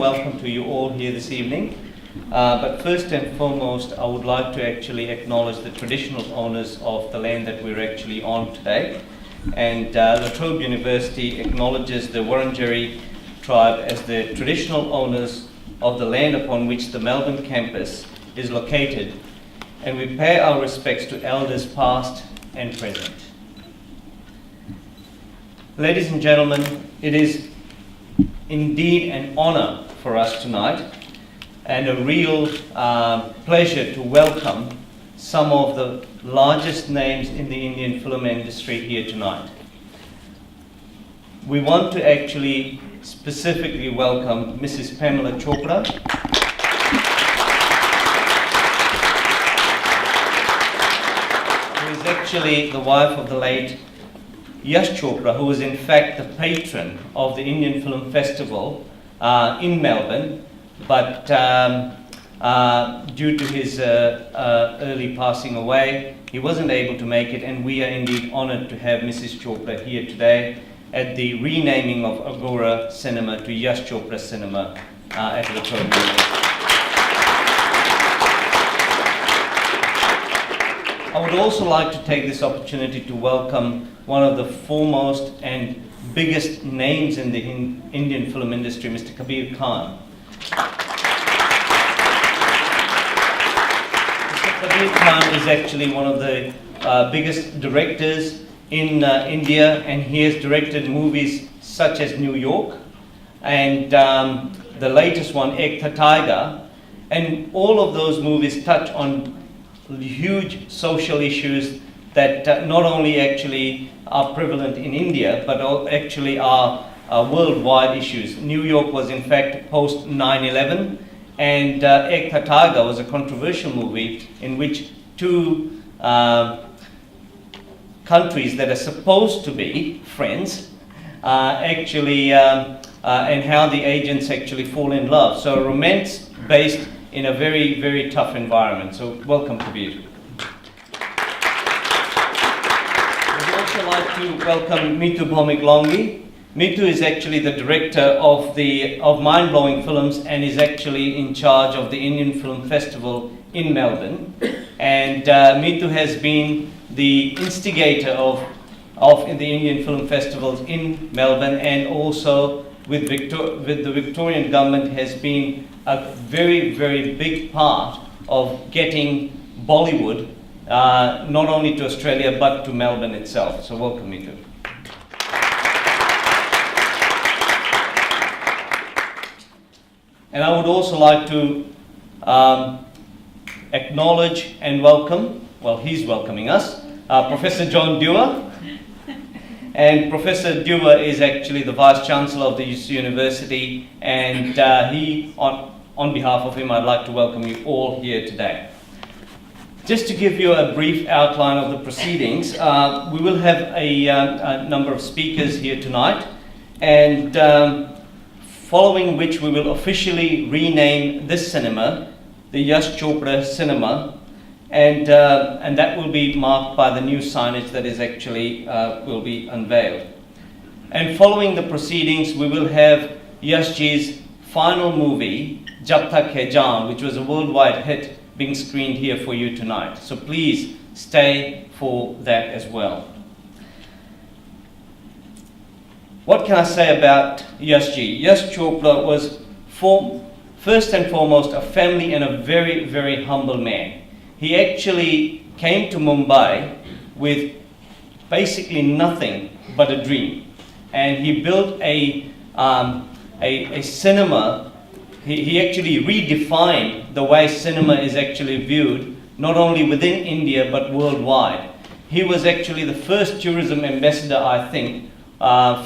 welcome to you all here this evening. But first and foremost, I would like to actually acknowledge the traditional owners of the land that we're actually on today. And La Trobe University acknowledges the Wurundjeri tribe as the traditional owners of the land upon which the Melbourne campus is located. And we pay our respects to elders past and present. Ladies and gentlemen, it is indeed an honor for us tonight and a real pleasure to welcome some of the largest names in the Indian film industry here tonight. We want to actually specifically welcome Mrs. Pamela Chopra, who is actually the wife of the late Yash Chopra, who is in fact the patron of the Indian Film Festival in Melbourne, but due to his early passing away, he wasn't able to make it, and we are indeed honored to have Mrs. Chopra here today at the renaming of Agora Cinema to Yash Chopra Cinema at La Trobe. I would also like to take this opportunity to welcome one of the foremost and biggest names in the Indian film industry, Mr. Kabir Khan. Mr. Kabir Khan is actually one of the biggest directors in India, and he has directed movies such as New York and the latest one, Ek Tha Tiger, and all of those movies touch on huge social issues that not only actually are prevalent in India, but actually are worldwide issues. New York was in fact post 9/11, and Ek Tha Tiger was a controversial movie in which two countries that are supposed to be friends actually and how the agents actually fall in love. So romance based in a very, very tough environment. So welcome, Kabir. We'd also like to welcome Meetu Bhomik-Longi. Meetu is actually the director of Mind Blowing Films and is actually in charge of the Indian Film Festival in Melbourne. And Meetu has been the instigator of the Indian Film Festivals in Melbourne, and also with the Victorian government has been a very, very big part of getting Bollywood not only to Australia but to Melbourne itself. So welcome, Meetu. And I would also like to acknowledge and welcome, well, he's welcoming us, Professor John Dewar. And Professor Dewar is actually the Vice Chancellor of the University, and he, on behalf of him, I'd like to welcome you all here today. Just to give you a brief outline of the proceedings, we will have a number of speakers here tonight, and following which we will officially rename this cinema the Yash Chopra Cinema, and that will be marked by the new signage that is actually will be unveiled. And following the proceedings, we will have Yashji's final movie, Jab Tak Hai Jaan, which was a worldwide hit, being screened here for you tonight. So please stay for that as well. What can I say about Yashji? Yash Chopra was first and foremost a family and a very, very humble man. He actually came to Mumbai with basically nothing but a dream, and he built a cinema. He actually redefined the way cinema is actually viewed, not only within India but worldwide. He was actually the first tourism ambassador, I think,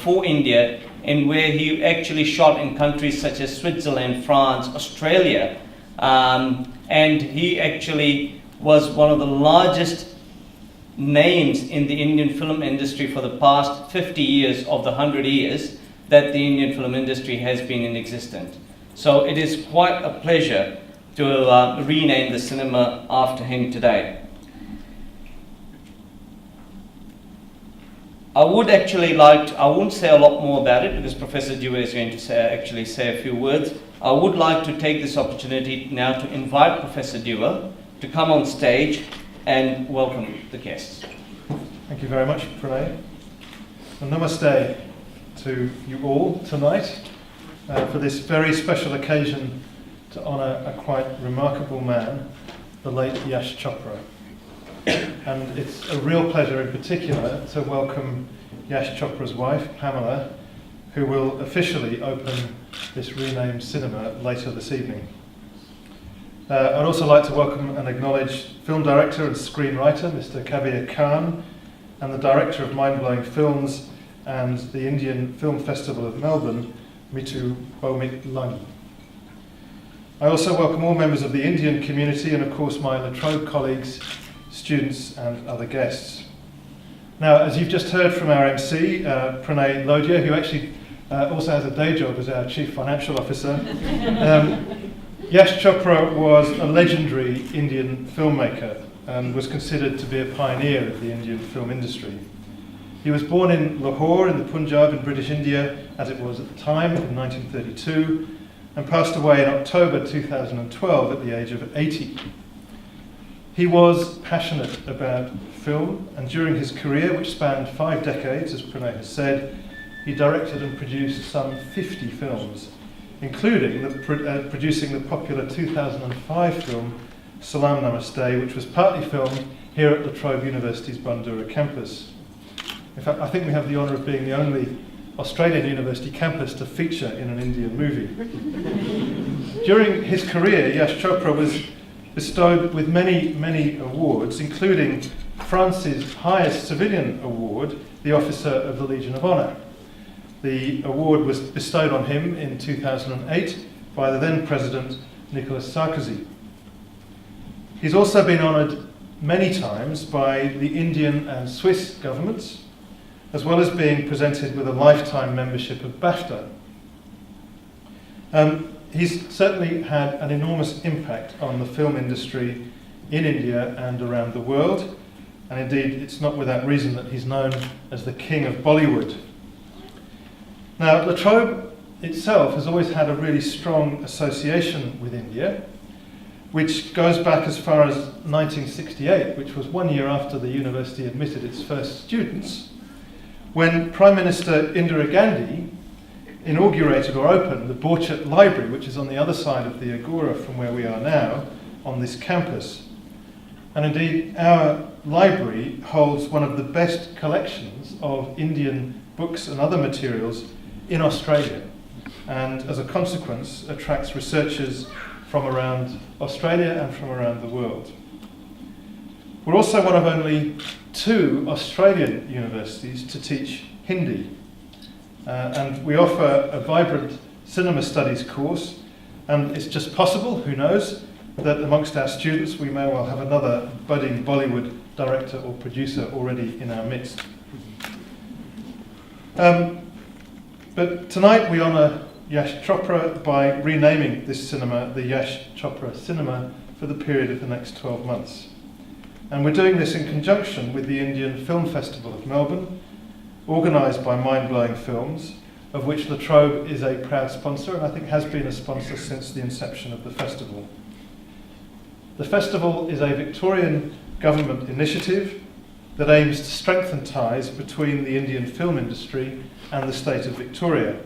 for India, and where he actually shot in countries such as Switzerland, France, Australia, and he actually was one of the largest names in the Indian film industry for the past 50 years of the 100 years that the Indian film industry has been in existence. So it is quite a pleasure to rename the cinema after him today. I would actually I won't say a lot more about it because Professor Dewar is going to say a few words. I would like to take this opportunity now to invite Professor Dewar to come on stage and welcome the guests. Thank you very much, Pranay. And namaste to you all tonight for this very special occasion to honour a quite remarkable man, the late Yash Chopra. And it's a real pleasure in particular to welcome Yash Chopra's wife, Pamela, who will officially open this renamed cinema later this evening. I'd also like to welcome and acknowledge film director and screenwriter Mr. Kabir Khan and the director of Mind-Blowing Films and the Indian Film Festival of Melbourne, Mitu Bhowmik Lani. I also welcome all members of the Indian community and of course my La Trobe colleagues, students and other guests. Now, as you've just heard from our MC, Pranay Lodhia, who actually also has a day job as our Chief Financial Officer, Yash Chopra was a legendary Indian filmmaker and was considered to be a pioneer of the Indian film industry. He was born in Lahore in the Punjab in British India, as it was at the time, in 1932, and passed away in October 2012 at the age of 80. He was passionate about film, and during his career, which spanned 5 decades, as Pranay has said, he directed and produced some 50 films, including producing the popular 2005 film Salam Namaste, which was partly filmed here at La Trobe University's Bandura campus. In fact, I think we have the honour of being the only Australian university campus to feature in an Indian movie. During his career, Yash Chopra was bestowed with many, many awards, including France's highest civilian award, the Officer of the Legion of Honour. The award was bestowed on him in 2008 by the then President Nicolas Sarkozy. He's also been honoured many times by the Indian and Swiss governments, as well as being presented with a lifetime membership of BAFTA. He's certainly had an enormous impact on the film industry in India and around the world, and indeed it's not without reason that he's known as the King of Bollywood. Now, La Trobe itself has always had a really strong association with India, which goes back as far as 1968, which was 1 year after the university admitted its first students, when Prime Minister Indira Gandhi inaugurated or opened the Borchardt Library, which is on the other side of the Agora from where we are now, on this campus. And indeed, our library holds one of the best collections of Indian books and other materials in Australia, and as a consequence attracts researchers from around Australia and from around the world. We're also one of only 2 Australian universities to teach Hindi, and we offer a vibrant cinema studies course, and it's just possible, who knows, that amongst our students we may well have another budding Bollywood director or producer already in our midst. But tonight we honour Yash Chopra by renaming this cinema the Yash Chopra Cinema for the period of the next 12 months. And we're doing this in conjunction with the Indian Film Festival of Melbourne, organised by Mind-Blowing Films, of which La Trobe is a proud sponsor and I think has been a sponsor since the inception of the festival. The festival is a Victorian government initiative that aims to strengthen ties between the Indian film industry and the state of Victoria.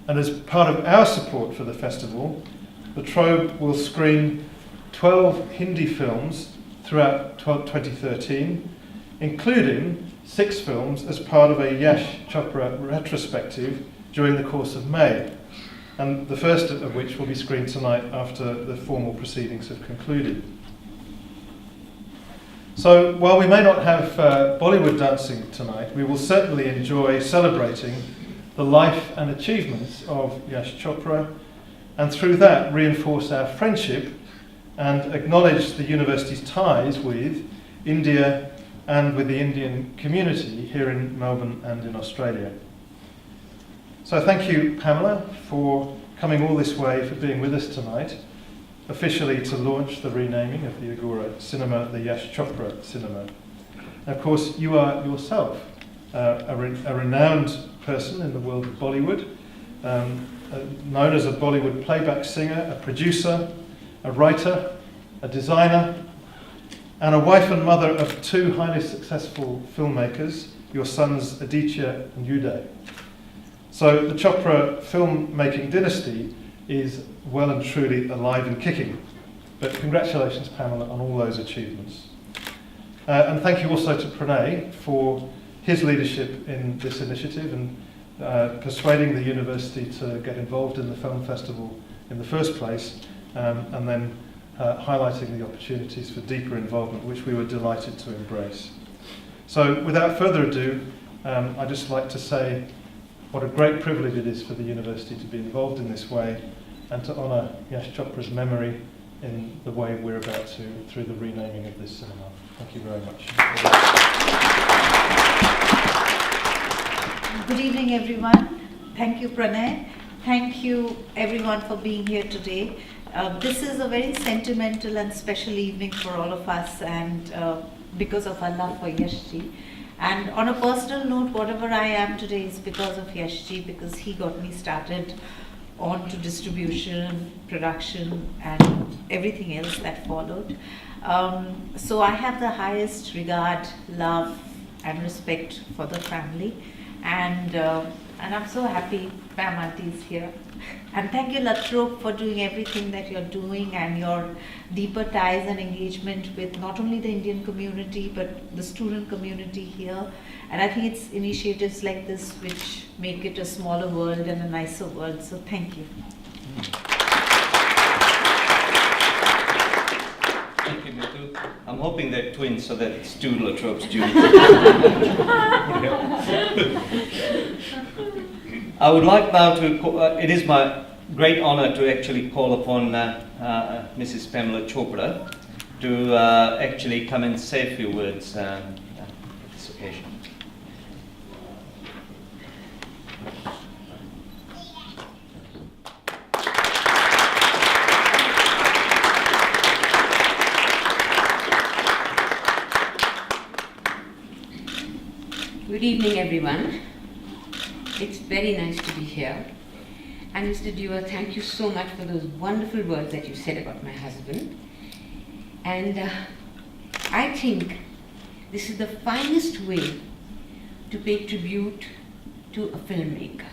And as part of our support for the festival, La Trobe will screen 12 Hindi films throughout 2013, including 6 films as part of a Yash Chopra retrospective during the course of May, and the first of which will be screened tonight after the formal proceedings have concluded. So while we may not have Bollywood dancing tonight, we will certainly enjoy celebrating the life and achievements of Yash Chopra, and through that reinforce our friendship and acknowledge the university's ties with India and with the Indian community here in Melbourne and in Australia. So thank you, Pamela, for coming all this way, for being with us tonight, officially to launch the renaming of the Agora Cinema, the Yash Chopra Cinema. And of course, you are yourself a renowned person in the world of Bollywood, known as a Bollywood playback singer, a producer, a writer, a designer, and a wife and mother of two highly successful filmmakers, your sons Aditya and Uday. So the Chopra filmmaking dynasty is well and truly alive and kicking. But congratulations, Pamela, on all those achievements. And thank you also to Pranay for his leadership in this initiative and persuading the university to get involved in the film festival in the first place, and then highlighting the opportunities for deeper involvement, which we were delighted to embrace. So without further ado, I'd just like to say what a great privilege it is for the university to be involved in this way and to honour Yash Chopra's memory in the way we're about to through the renaming of this cinema. Thank you very much. Good evening, everyone. Thank you, Pranay. Thank you, everyone, for being here today. This is a very sentimental and special evening for all of us, and because of our love for Yashji. And on a personal note, whatever I am today is because of Yashji, because he got me started on to distribution, production, and everything else that followed. So I have the highest regard, love, and respect for the family, and I'm so happy Pam Auntie is here. And thank you, Latrobe, for doing everything that you're doing and your deeper ties and engagement with not only the Indian community but the student community here. And I think it's initiatives like this which make it a smaller world and a nicer world. So thank you. Thank you, Nitu. I'm hoping they're twins so that it's two Latrobe students. I would like now to, it is my great honor to actually call upon Mrs. Pamela Chopra to actually come and say a few words on this occasion. Good evening, everyone. It's very nice to be here. And Mr. Dewar, thank you so much for those wonderful words that you said about my husband. And I think this is the finest way to pay tribute to a filmmaker,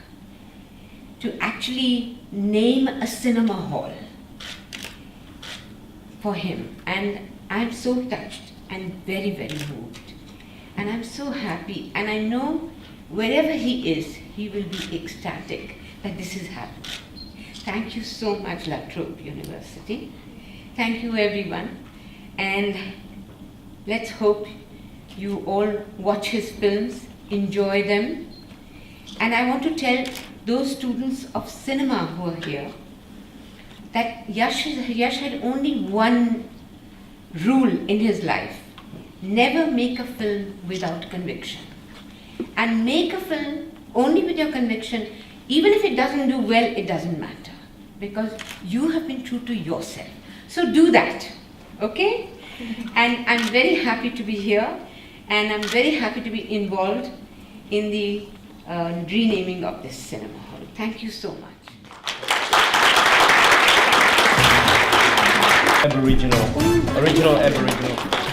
to actually name a cinema hall for him. And I'm so touched and very, very moved. And I'm so happy, and I know wherever he is, he will be ecstatic that this is happening. Thank you so much, Latrobe University. Thank you, everyone. And let's hope you all watch his films, enjoy them. And I want to tell those students of cinema who are here that Yash had only one rule in his life: never make a film without conviction. And make a film only with your conviction. Even if it doesn't do well, it doesn't matter, because you have been true to yourself. So do that, okay? And I'm very happy to be here, and I'm very happy to be involved in the renaming of this cinema hall. Thank you so much. Original Aboriginal.